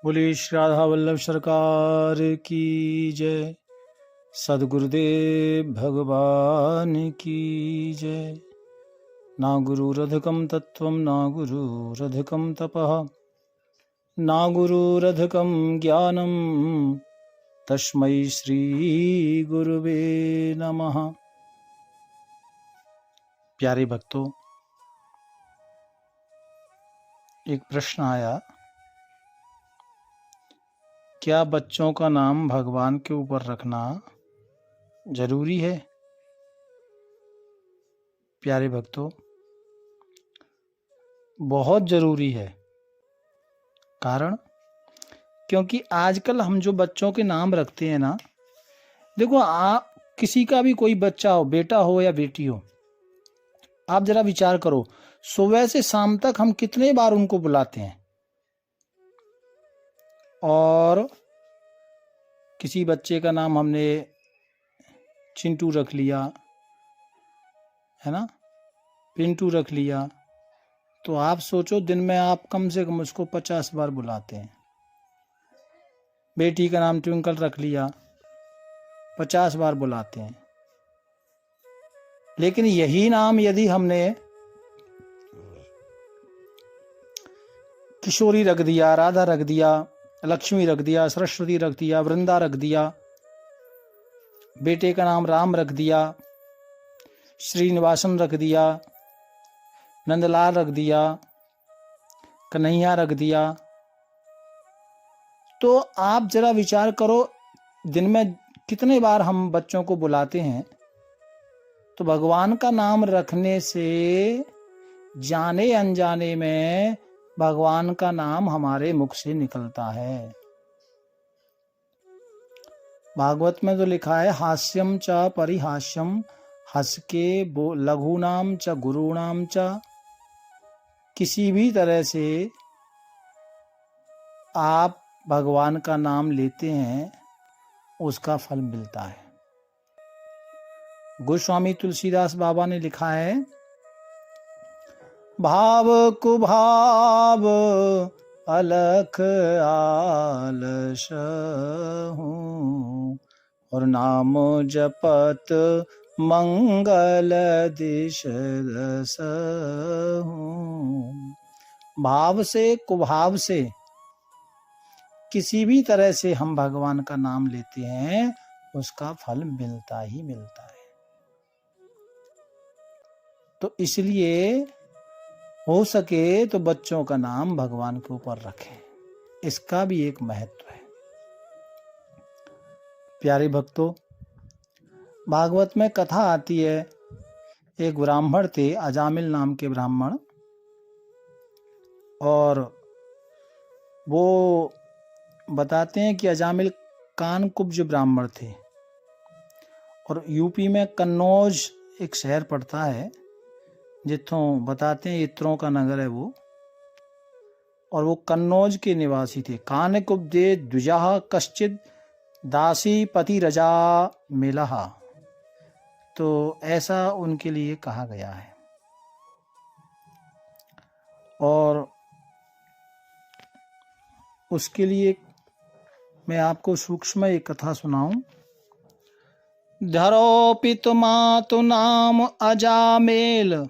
बोले श्री राधा वल्लभ सरकार की जय। सद्गुरुदेव भगवान की जय। ना गुरुरधिकं तत्त्वं ना गुरुरधिकं तपः ना गुरुरधिकं ज्ञानं तस्मै श्री गुरुवे नमः। प्यारे भक्तों, एक प्रश्न आया, क्या बच्चों का नाम भगवान के ऊपर रखना जरूरी है? प्यारे भक्तों, बहुत जरूरी है। कारण क्योंकि आजकल हम जो बच्चों के नाम रखते हैं ना, देखो, आप किसी का भी कोई बच्चा हो, बेटा हो या बेटी हो, आप जरा विचार करो, सुबह से शाम तक हम कितने बार उनको बुलाते हैं। और किसी बच्चे का नाम हमने चिंटू रख लिया, है ना, पिंटू रख लिया, तो आप सोचो दिन में आप कम से कम उसको 50 बार बुलाते हैं। बेटी का नाम ट्विंकल रख लिया, 50 बार बुलाते हैं। लेकिन यही नाम यदि हमने किशोरी रख दिया, राधा रख दिया, लक्ष्मी रख दिया, सरस्वती रख दिया, वृंदा रख दिया, बेटे का नाम राम रख दिया, श्रीनिवासन रख दिया, नंदलाल रख दिया, कन्हैया रख दिया, तो आप जरा विचार करो दिन में कितने बार हम बच्चों को बुलाते हैं। तो भगवान का नाम रखने से जाने अनजाने में भगवान का नाम हमारे मुख से निकलता है। भागवत में तो लिखा है, हास्यम च परिहास्यम, हंस के लघुनाम च गुरुनाम च। किसी भी तरह से आप भगवान का नाम लेते हैं, उसका फल मिलता है। गोस्वामी तुलसीदास बाबा ने लिखा है, भाव कुभाव अलख आलस हूँ, और नाम जपत मंगल दिश दस हूँ। भाव से कुभाव से किसी भी तरह से हम भगवान का नाम लेते हैं, उसका फल मिलता ही मिलता है। तो इसलिए हो सके तो बच्चों का नाम भगवान के ऊपर रखें, इसका भी एक महत्व है। प्यारे भक्तों, भागवत में कथा आती है, एक ब्राह्मण थे, अजामिल नाम के ब्राह्मण, और वो बताते हैं कि अजामिल कानकुब्ज ब्राह्मण थे। और यूपी में कन्नौज एक शहर पड़ता है, जिथों बताते हैं इत्रों का नगर है वो, और वो कन्नौज के निवासी थे। कानकुब्जे द्विजः कश्चिद दासी पति रजा मिलहा, तो ऐसा उनके लिए कहा गया है। और उसके लिए मैं आपको सूक्ष्म एक कथा सुनाऊं। धरो पितु मातु नाम अजामेल,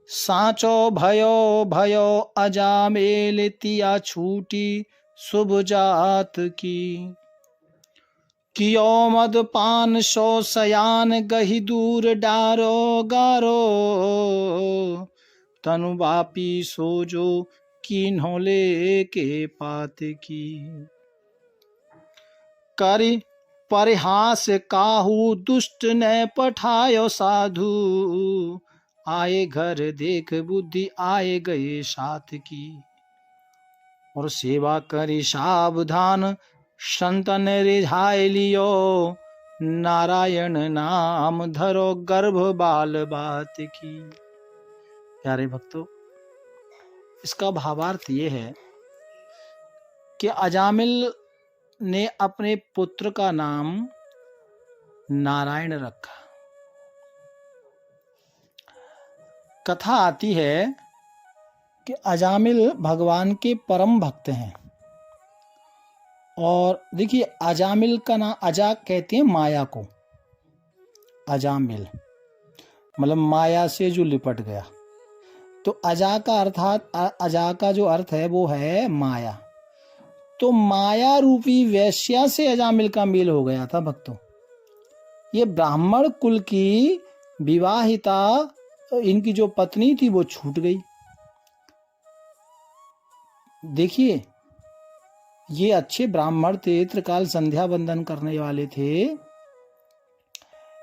साचो भयो भयो अजामेल, तिया छूटी शुभ जात की। कियो मद पान सो सयान, गही दूर डारो गारो, तनु बापी सोजो किन्होले के पात की। करी परिहास काहू, दुष्ट ने पठायो साधु, आए घर देख बुद्धि आए गए साथ की। और सेवा करी सावधान, संतन रिझाए लियो, नारायण नाम धरो गर्भ बाल बात की। प्यारे भक्तों, इसका भावार्थ ये है कि अजामिल ने अपने पुत्र का नाम नारायण रखा। कथा आती है कि अजामिल भगवान के परम भक्त हैं, और देखिए अजामिल का नाम, अजा कहते हैं माया को, अजामिल मतलब माया से जो लिपट गया। तो अजा का अर्थात अजा का जो अर्थ है वो है माया। तो माया रूपी वैश्या से अजामिल का मेल हो गया था भक्तों। ये ब्राह्मण कुल की विवाहिता इनकी जो पत्नी थी वो छूट गई। देखिए ये अच्छे ब्राह्मण थे, त्रिकाल संध्या वंदन करने वाले थे,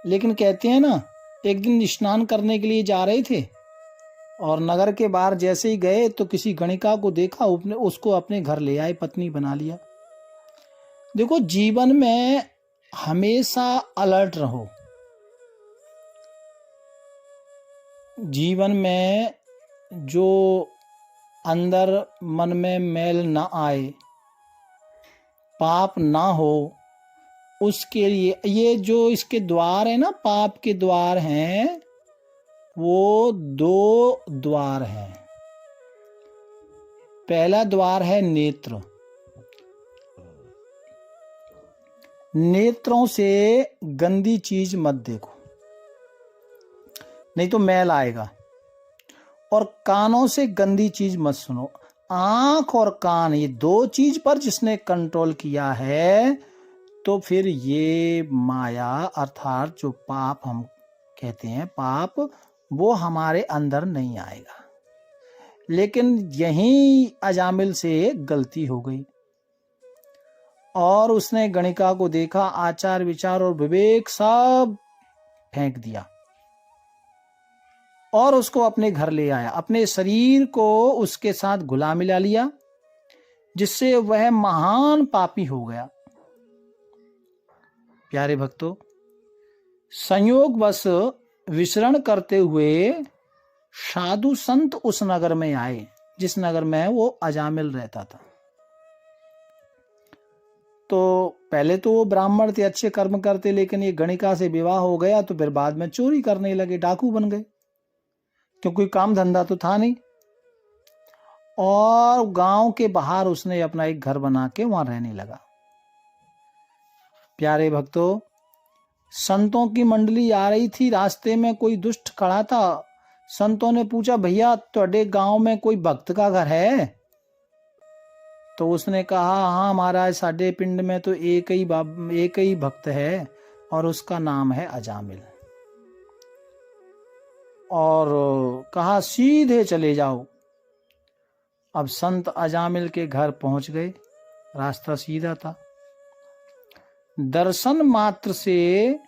लेकिन कहते हैं ना, एक दिन स्नान करने के लिए जा रहे थे और नगर के बाहर जैसे ही गए तो किसी गणिका को देखा, उसको अपने घर ले आए, पत्नी बना लिया। देखो जीवन में हमेशा अलर्ट रहो। जीवन में जो अंदर मन में मैल ना आए, पाप ना हो, उसके लिए ये जो इसके द्वार है ना, पाप के द्वार हैं, वो 2 द्वार हैं। पहला द्वार है नेत्र। नेत्रों से गंदी चीज मत देखो, नहीं तो मैल आएगा। और कानों से गंदी चीज मत सुनो। आंख और कान, ये 2 चीज पर जिसने कंट्रोल किया है, तो फिर ये माया अर्थात जो पाप हम कहते हैं पाप, वो हमारे अंदर नहीं आएगा। लेकिन यही अजामिल से गलती हो गई और उसने गणिका को देखा, आचार विचार और विवेक सब फेंक दिया और उसको अपने घर ले आया। अपने शरीर को उसके साथ घुला मिला लिया, जिससे वह महान पापी हो गया। प्यारे भक्तों, संयोगवश विचरण करते हुए साधु संत उस नगर में आए जिस नगर में वो अजामिल रहता था। तो पहले तो वो ब्राह्मण थे, अच्छे कर्म करते, लेकिन ये गणिका से विवाह हो गया तो फिर बाद में चोरी करने लगे, डाकू बन गए, क्योंकि काम धंधा तो था नहीं। और गांव के बाहर उसने अपना एक घर बना के वहां रहने लगा। प्यारे भक्तों, संतों की मंडली आ रही थी, रास्ते में कोई दुष्ट खड़ा था। संतों ने पूछा, भैया ਤੁਹਾਡੇ गांव में कोई भक्त का घर है? तो उसने कहा, हाँ महाराज, साडे पिंड में तो एक ही भक्त है और उसका नाम है अजामिल। और कहा सीधे चले जाओ। अब संत अजामिल के घर पहुंच गए, रास्ता सीधा था। दर्शन मात्र से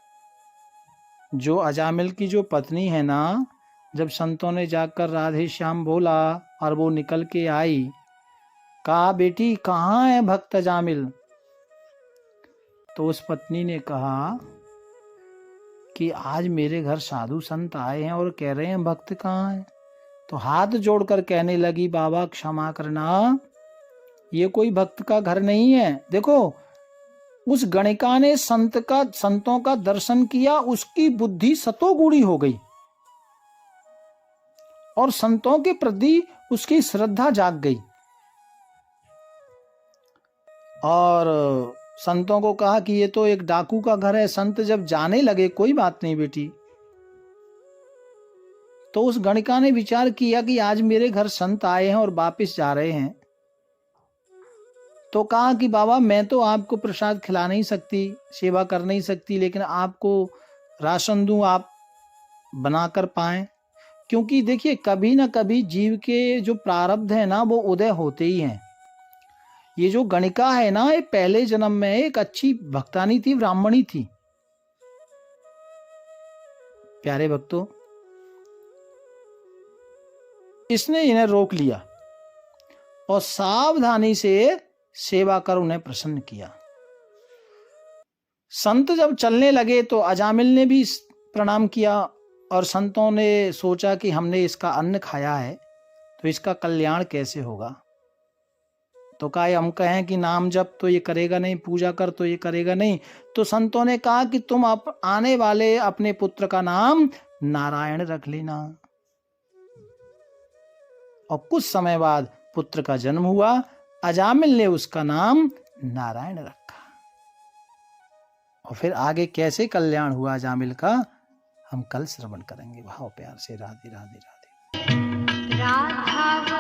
जो अजामिल की जो पत्नी है ना, जब संतों ने जाकर राधे श्याम बोला और वो निकल के आई, कहा बेटी कहाँ है भक्त अजामिल? तो उस पत्नी ने कहा कि आज मेरे घर साधु संत आए हैं और कह रहे हैं भक्त कहाँ है। तो हाथ जोड़कर कहने लगी, बाबा क्षमा करना, ये कोई भक्त का घर नहीं है। देखो उस गणिका ने संतों का दर्शन किया, उसकी बुद्धि सतोगुणी हो गई और संतों के प्रति उसकी श्रद्धा जाग गई और संतों को कहा कि ये तो एक डाकू का घर है। संत जब जाने लगे, कोई बात नहीं बेटी, तो उस गणिका ने विचार किया कि आज मेरे घर संत आए हैं और वापस जा रहे हैं, तो कहा कि बाबा मैं तो आपको प्रसाद खिला नहीं सकती, सेवा कर नहीं सकती, लेकिन आपको राशन दूं, आप बनाकर पाएं। क्योंकि देखिए कभी ना कभी जीव के जो प्रारब्ध है ना, वो उदय होते ही हैं। ये जो गणिका है ना, ये पहले जन्म में एक अच्छी भक्तानी थी, ब्राह्मणी थी। प्यारे भक्तों, इसने इन्हें रोक लिया और सावधानी से सेवा कर उन्हें प्रसन्न किया। संत जब चलने लगे तो अजामिल ने भी प्रणाम किया और संतों ने सोचा कि हमने इसका अन्न खाया है तो इसका कल्याण कैसे होगा। तो कहा हम कहें कि नाम जप तो ये करेगा नहीं, पूजा कर तो ये करेगा नहीं। तो संतों ने कहा कि तुम आने वाले अपने पुत्र का नाम नारायण रख लेना। और कुछ समय बाद पुत्र का जन्म हुआ। अजामिल ने उसका नाम नारायण रखा। और फिर आगे कैसे कल्याण हुआ अजामिल का हम कल श्रवण करेंगे। भाव प्यार से राधे राधे राधे। राधा